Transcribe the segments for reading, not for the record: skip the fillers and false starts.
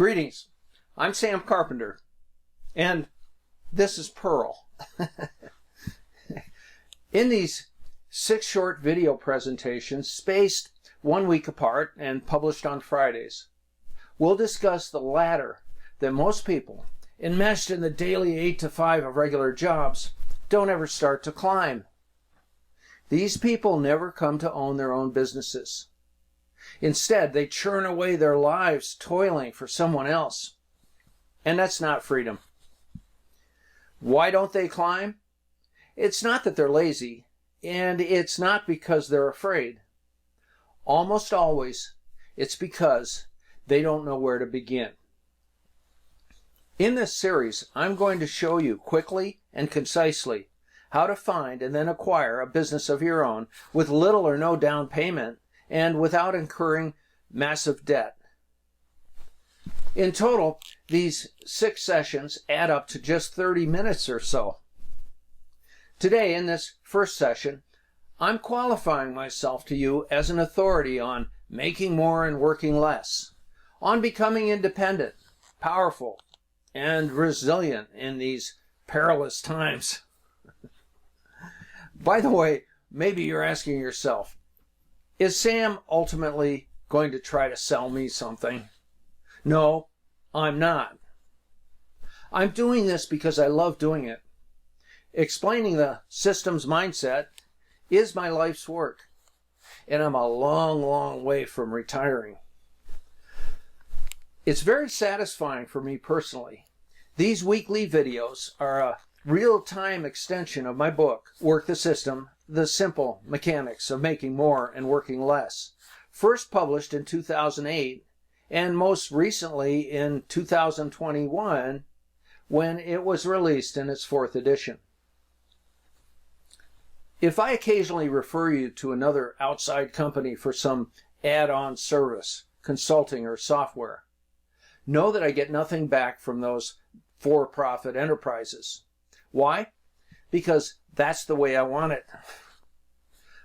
Greetings, I'm Sam Carpenter, and this is Pearl. In these 6 short video presentations, spaced 1 week apart and published on Fridays, we'll discuss the ladder that most people, enmeshed in the daily 8 to 5 of regular jobs, don't ever start to climb. These people never come to own their own businesses. Instead, they churn away their lives toiling for someone else. And that's not freedom. Why don't they climb? It's not that they're lazy, and it's not because they're afraid. Almost always, it's because they don't know where to begin. In this series, I'm going to show you quickly and concisely how to find and then acquire a business of your own with little or no down payment and without incurring massive debt. In total, these 6 sessions add up to just 30 minutes or so. Today, in this first session, I'm qualifying myself to you as an authority on making more and working less, on becoming independent, powerful, and resilient in these perilous times. By the way, maybe you're asking yourself, is Sam ultimately going to try to sell me something? No, I'm not. I'm doing this because I love doing it. Explaining the systems mindset is my life's work, and I'm a long, long way from retiring. It's very satisfying for me personally. These weekly videos are a real-time extension of my book, Work the System, The Simple Mechanics of Making More and Working Less, first published in 2008 and most recently in 2021 when it was released in its 4th edition. If I occasionally refer you to another outside company for some add-on service, consulting, or software, know that I get nothing back from those for-profit enterprises. Why? Because that's the way I want it.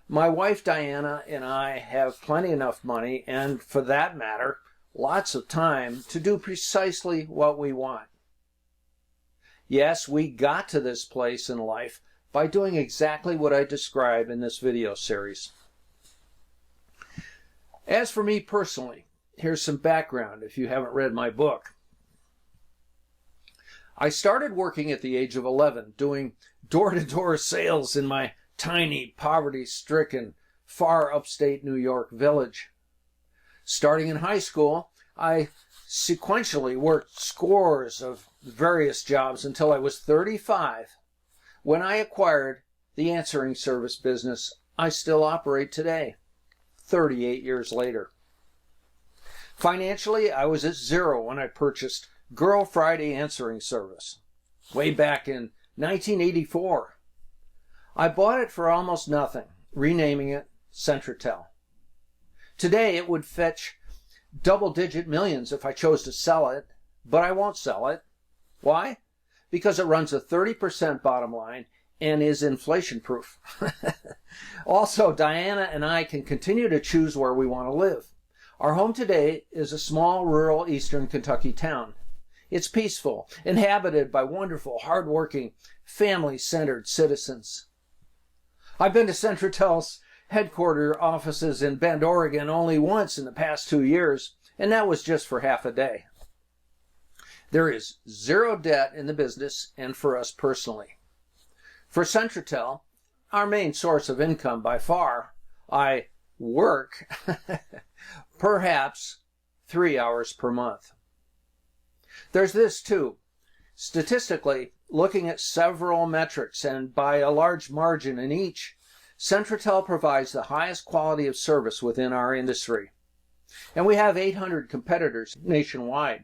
My wife Diana and I have plenty enough money, and for that matter, lots of time to do precisely what we want. Yes, we got to this place in life by doing exactly what I describe in this video series. As for me personally, here's some background if you haven't read my book. I started working at the age of 11, doing door-to-door sales in my tiny, poverty-stricken, far upstate New York village. Starting in high school, I sequentially worked scores of various jobs until I was 35, when I acquired the answering service business I still operate today, 38 years later. Financially, I was at zero when I purchased Girl Friday answering service, way back in 1984. I bought it for almost nothing, renaming it Centratel. Today it would fetch double-digit millions if I chose to sell it, but I won't sell it. Why? Because it runs a 30% bottom line and is inflation-proof. Also, Diana and I can continue to choose where we want to live. Our home today is a small rural eastern Kentucky town. It's peaceful, inhabited by wonderful, hard-working, family-centered citizens. I've been to Centratel's headquarters offices in Bend, Oregon only once in the past 2 years, and that was just for half a day. There is zero debt in the business and for us personally. For Centratel, our main source of income by far, I work perhaps 3 hours per month. There's this too. Statistically, looking at several metrics and by a large margin in each, Centratel provides the highest quality of service within our industry. And we have 800 competitors nationwide.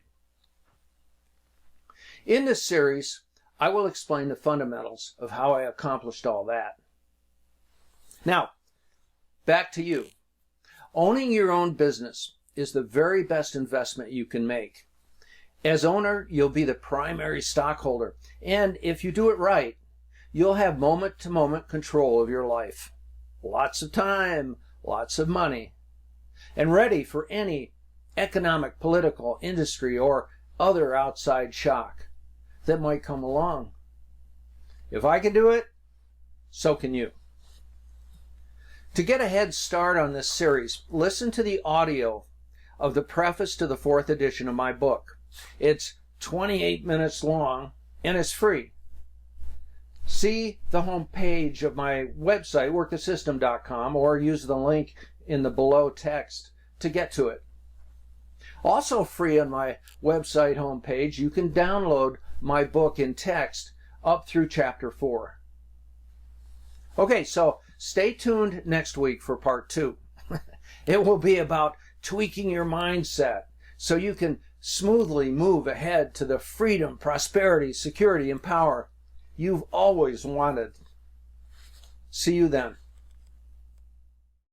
In this series, I will explain the fundamentals of how I accomplished all that. Now, back to you. Owning your own business is the very best investment you can make. As owner, you'll be the primary stockholder, and if you do it right, you'll have moment-to-moment control of your life. Lots of time, lots of money, and ready for any economic, political, industry, or other outside shock that might come along. If I can do it, so can you. To get a head start on this series, listen to the audio of the preface to the 4th edition of my book. It's 28 minutes long and it's free. See the home page of my website, workthesystem.com, or use the link in the below text to get to it. Also free on my website homepage, you can download my book in text up through chapter 4. Okay, so stay tuned next week for part 2. It will be about tweaking your mindset so you can smoothly move ahead to the freedom, prosperity, security, and power you've always wanted. See you then.